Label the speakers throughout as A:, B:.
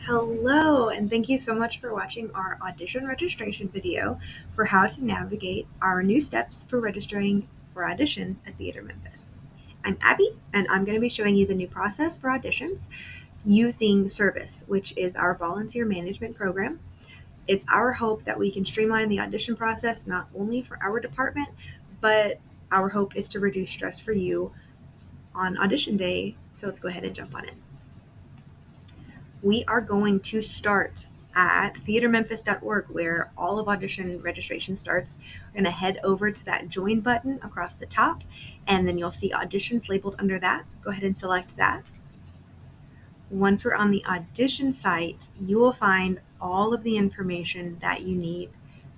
A: Hello, and thank you so much for watching our audition registration video for how to navigate our new steps for registering for auditions at Theater Memphis. I'm Abby, and I'm going to be showing you the new process for auditions using Service, which is our volunteer management program. It's our hope that we can streamline the audition process not only for our department, but our hope is to reduce stress for you on audition day. So let's go ahead and jump on it. We are going to start at theatermemphis.org, where all of audition registration starts. We're going to head over to that join button across the top, and then you'll see auditions labeled under that. Go ahead and select that. Once we're on the audition site, you will find all of the information that you need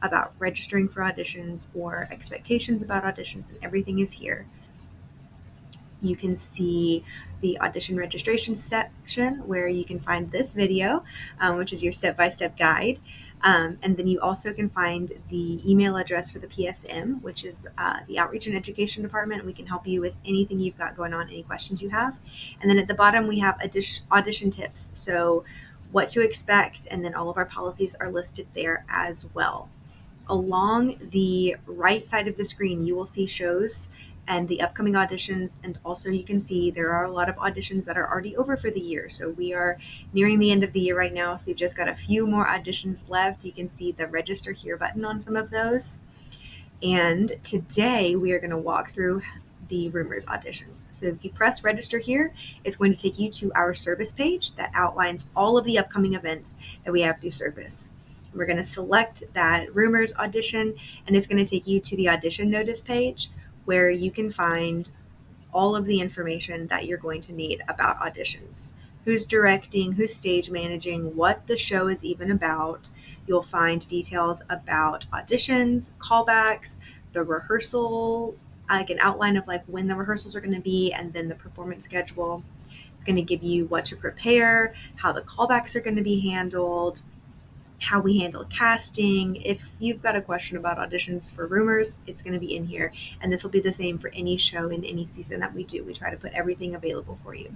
A: about registering for auditions or expectations about auditions, and everything is here. You can see the audition registration section where you can find this video, which is your step-by-step guide. And then you also can find the email address for the PSM, which is the Outreach and Education Department. We can help you with anything you've got going on, any questions you have. And then at the bottom, we have audition tips. So what to expect, and then all of our policies are listed there as well. Along the right side of the screen, you will see shows and the upcoming auditions, and also you can see there are a lot of auditions that are already over for the year. So we are nearing the end of the year right now, so we've just got a few more auditions left. You can see the register here button on some of those. And today we are going to walk through the rumors auditions. So if you press register here, it's going to take you to our service page that outlines all of the upcoming events that we have through service. We're going to select that rumors audition, and it's going to take you to the audition notice page, where you can find all of the information that you're going to need about auditions. Who's directing, who's stage managing, what the show is even about. You'll find details about auditions, callbacks, the rehearsal, like an outline of like when the rehearsals are going to be, and then the performance schedule. It's going to give you what to prepare, how the callbacks are going to be handled, how we handle casting. If you've got a question about auditions for rumors, it's going to be in here. And this will be the same for any show in any season that we do. We try to put everything available for you.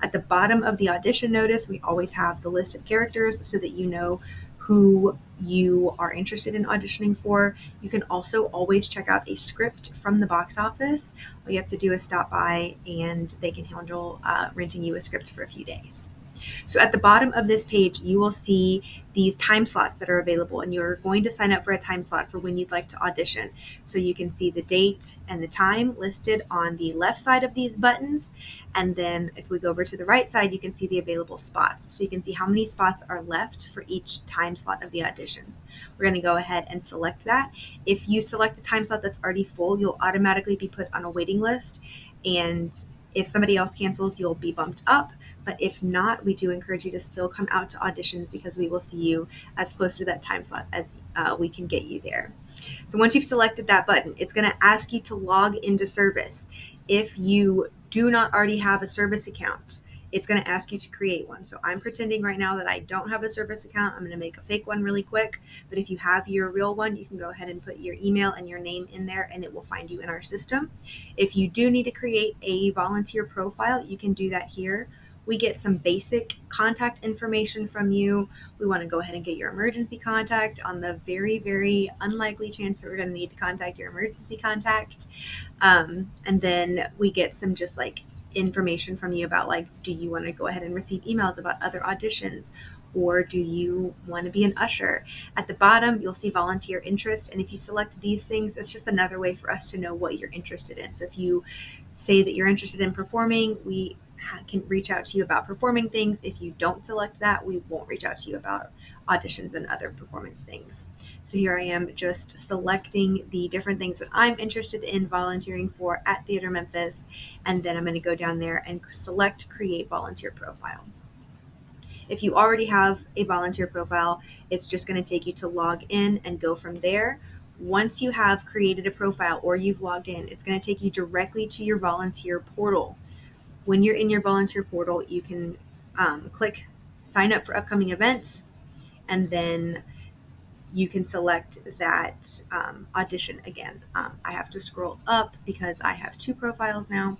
A: At the bottom of the audition notice, we always have the list of characters so that you know who you are interested in auditioning for. You can also always check out a script from the box office. All you have to do is stop by, and they can handle renting you a script for a few days. So at the bottom of this page, you will see these time slots that are available, and you're going to sign up for a time slot for when you'd like to audition. So you can see the date and the time listed on the left side of these buttons. And then if we go over to the right side, you can see the available spots. So you can see how many spots are left for each time slot of the auditions. We're going to go ahead and select that. If you select a time slot that's already full, you'll automatically be put on a waiting list. And if somebody else cancels, you'll be bumped up. But if not, we do encourage you to still come out to auditions, because we will see you as close to that time slot as we can get you there. So once you've selected that button, it's going to ask you to log into service. If you do not already have a service account, it's going to ask you to create one. So I'm pretending right now that I don't have a service account. I'm going to make a fake one really quick. But if you have your real one, you can go ahead and put your email and your name in there, and it will find you in our system. If you do need to create a volunteer profile, you can do that here. We get some basic contact information from you. We want to go ahead and get your emergency contact on the very, very unlikely chance that we're going to need to contact your emergency contact. And then we get some just like information from you about like, do you want to go ahead and receive emails about other auditions, or do you want to be an usher? At the bottom, you'll see volunteer interest. And if you select these things, it's just another way for us to know what you're interested in. So if you say that you're interested in performing, we can reach out to you about performing things. If you don't select that, we won't reach out to you about auditions and other performance things. So here I am just selecting the different things that I'm interested in volunteering for at Theater Memphis, and then I'm going to go down there and select Create Volunteer Profile. If you already have a volunteer profile, it's just going to take you to log in and go from there. Once you have created a profile or you've logged in, it's going to take you directly to your volunteer portal. When you're in your volunteer portal, you can click sign up for upcoming events, and then you can select that audition again. I have to scroll up because I have two profiles now.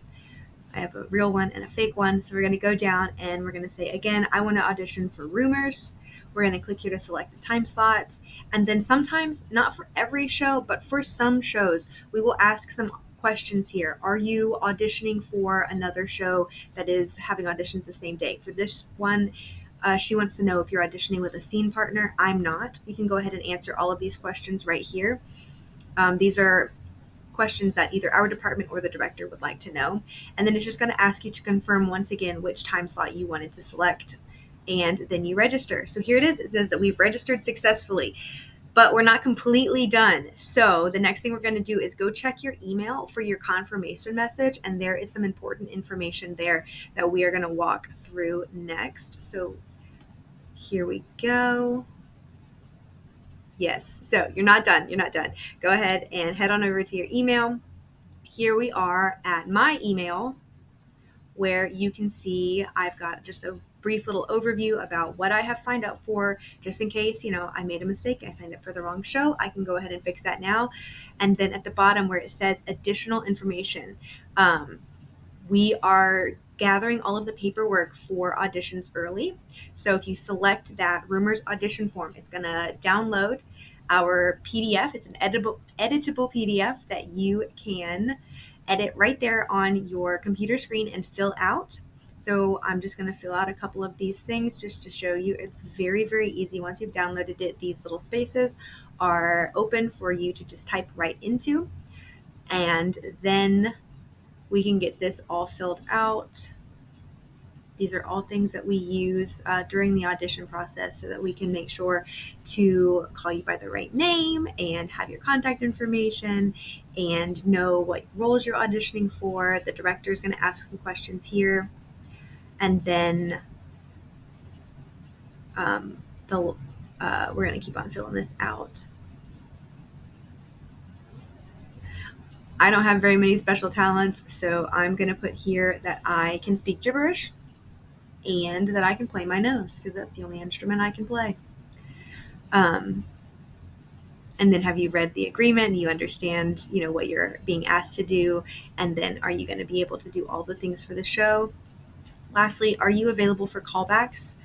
A: I have a real one and a fake one. So we're going to go down and we're going to say, again, I want to audition for Rumors. We're going to click here to select the time slot. And then sometimes, not for every show, but for some shows, we will ask some questions here. Are you auditioning for another show that is having auditions the same day? For this one, she wants to know if you're auditioning with a scene partner. I'm not. You can go ahead and answer all of these questions right here. These are questions that either our department or the director would like to know. And then it's just going to ask you to confirm once again which time slot you wanted to select. And then you register. So here it is. It says that we've registered successfully, but we're not completely done. So the next thing we're going to do is go check your email for your confirmation message. And there is some important information there that we are going to walk through next. So here we go. Yes. So you're not done. You're not done. Go ahead and head on over to your email. Here we are at my email, where you can see I've got just a brief little overview about what I have signed up for, just in case, I made a mistake. I signed up for the wrong show. I can go ahead and fix that now. And then at the bottom where it says additional information, we are gathering all of the paperwork for auditions early. So if you select that Rumors audition form, it's going to download our PDF. It's an editable PDF that you can edit right there on your computer screen and fill out. So I'm just going to fill out a couple of these things just to show you. It's very, very easy. Once you've downloaded it, these little spaces are open for you to just type right into. And then we can get this all filled out. These are all things that we use during the audition process so that we can make sure to call you by the right name and have your contact information and know what roles you're auditioning for. The director is going to ask some questions here. And then we're going to keep on filling this out. I don't have very many special talents, so I'm going to put here that I can speak gibberish and that I can play my nose, because that's the only instrument I can play. And then have you read the agreement and you understand, what you're being asked to do? And then are you going to be able to do all the things for the show? Lastly, are you available for callbacks?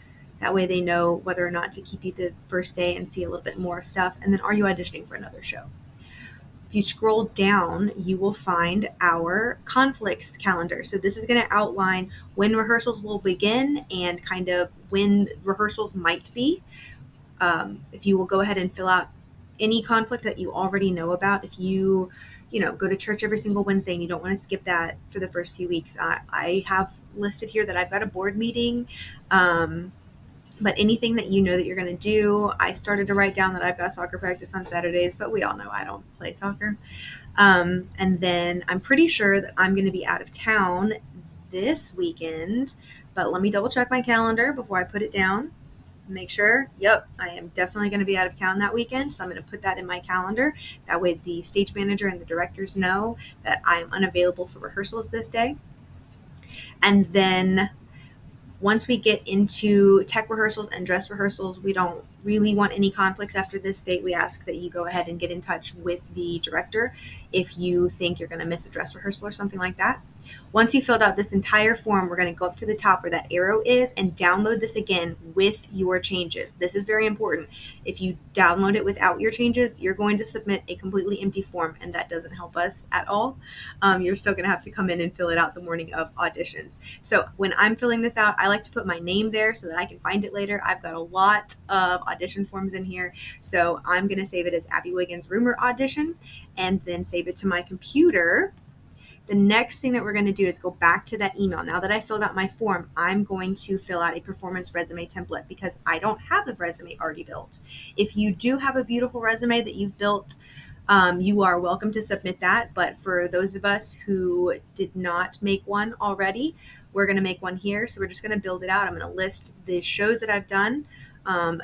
A: That way they know whether or not to keep you the first day and see a little bit more stuff. And then are you auditioning for another show? If you scroll down, you will find our conflicts calendar. So this is going to outline when rehearsals will begin and kind of when rehearsals might be. If you will go ahead and fill out any conflict that you already know about. If you go to church every single Wednesday and you don't want to skip that for the first few weeks, I have listed here that I've got a board meeting. But anything that you know that you're going to do, I started to write down that I've got soccer practice on Saturdays, but we all know I don't play soccer. And then I'm pretty sure that I'm going to be out of town this weekend, but let me double check my calendar before I put it down. Make sure, yep, I am definitely going to be out of town that weekend, so I'm going to put that in my calendar. That way the stage manager and the directors know that I am unavailable for rehearsals this day. And then once we get into tech rehearsals and dress rehearsals, we don't really want any conflicts after this date. We ask that you go ahead and get in touch with the director if you think you're going to miss a dress rehearsal or something like that. Once you filled out this entire form, we're going to go up to the top where that arrow is and download this again with your changes. This is very important. If you download it without your changes, you're going to submit a completely empty form, and that doesn't help us at all. You're still going to have to come in and fill it out the morning of auditions. So when I'm filling this out, I like to put my name there so that I can find it later. I've got a lot of audition forms in here, so I'm going to save it as Abby Wiggins Rumor Audition and then save it to my computer. The next thing that we're going to do is go back to that email. Now that I filled out my form, I'm going to fill out a performance resume template because I don't have a resume already built. If you do have a beautiful resume that you've built, you are welcome to submit that. But for those of us who did not make one already, we're going to make one here. So we're just going to build it out. I'm going to list the shows that I've done.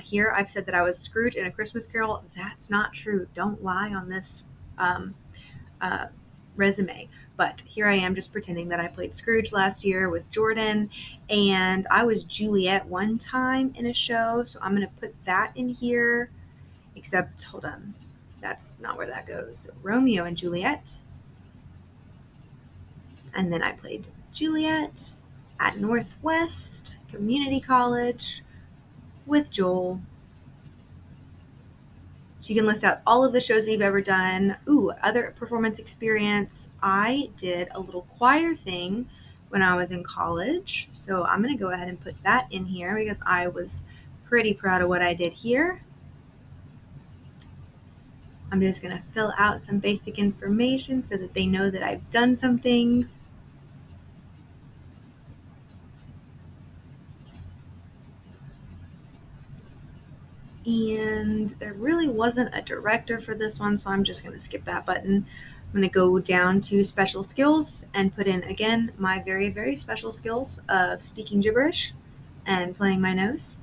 A: Here I've said that I was Scrooge in A Christmas Carol. That's not true. Don't lie on this resume. But here I am just pretending that I played Scrooge last year with Jordan, and I was Juliet one time in a show, so I'm going to put that in here, except, hold on, that's not where that goes. So Romeo and Juliet, and then I played Juliet, at Northwest Community College with Joel. So you can list out all of the shows that you've ever done. Ooh, other performance experience. I did a little choir thing when I was in college. So I'm going to go ahead and put that in here because I was pretty proud of what I did here. I'm just going to fill out some basic information so that they know that I've done some things. And there really wasn't a director for this one, so I'm just going to skip that button. I'm going to go down to special skills and put in, again, my very, very special skills of speaking gibberish and playing my nose.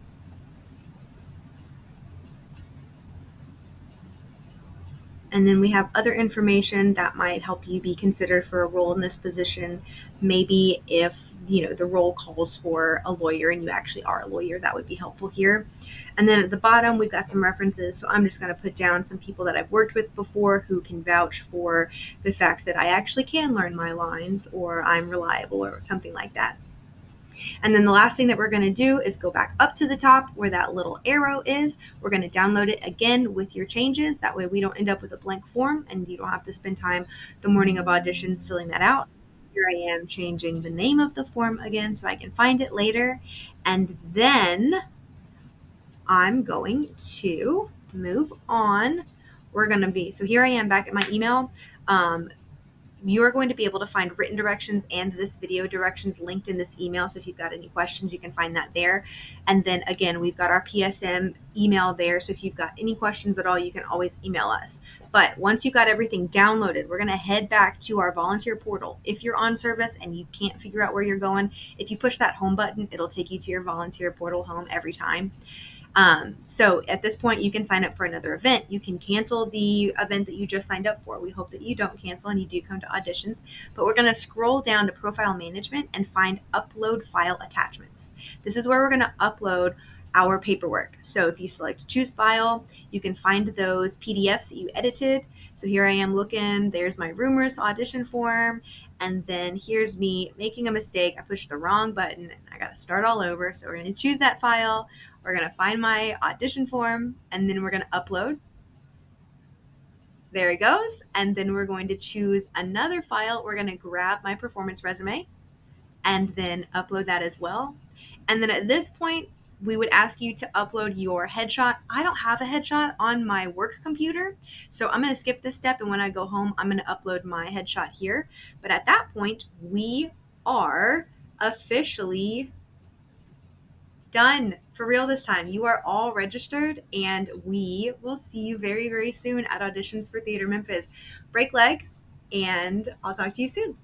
A: And then we have other information that might help you be considered for a role in this position. Maybe if, the role calls for a lawyer and you actually are a lawyer, that would be helpful here. And then at the bottom, we've got some references. So I'm just going to put down some people that I've worked with before who can vouch for the fact that I actually can learn my lines or I'm reliable or something like that. And then the last thing that we're going to do is go back up to the top where that little arrow is. We're going to download it again with your changes. That way we don't end up with a blank form and you don't have to spend time the morning of auditions filling that out. Here I am changing the name of the form again so I can find it later. And then I'm going to move on. So here I am back at my email. You are going to be able to find written directions and this video directions linked in this email. So if you've got any questions, you can find that there. And then again, we've got our PSM email there. So if you've got any questions at all, you can always email us. But once you've got everything downloaded, we're going to head back to our volunteer portal. If you're on service and you can't figure out where you're going, if you push that home button, it'll take you to your volunteer portal home every time. So at this point, you can sign up for another event. You can cancel the event that you just signed up for. We hope that you don't cancel and you do come to auditions. But we're going to scroll down to profile management and find upload file attachments. This is where we're going to upload our paperwork. So if you select choose file, you can find those PDFs that you edited. So here I am looking, there's my rumors audition form. And then here's me making a mistake. I pushed the wrong button and I got to start all over. So we're going to choose that file. We're going to find my audition form and then we're going to upload. There it goes. And then we're going to choose another file. We're going to grab my performance resume and then upload that as well. And then at this point, we would ask you to upload your headshot. I don't have a headshot on my work computer, so I'm going to skip this step. And when I go home, I'm going to upload my headshot here. But at that point, we are officially done for real this time. You are all registered and we will see you very, very soon at Auditions for Theater Memphis. Break legs and I'll talk to you soon.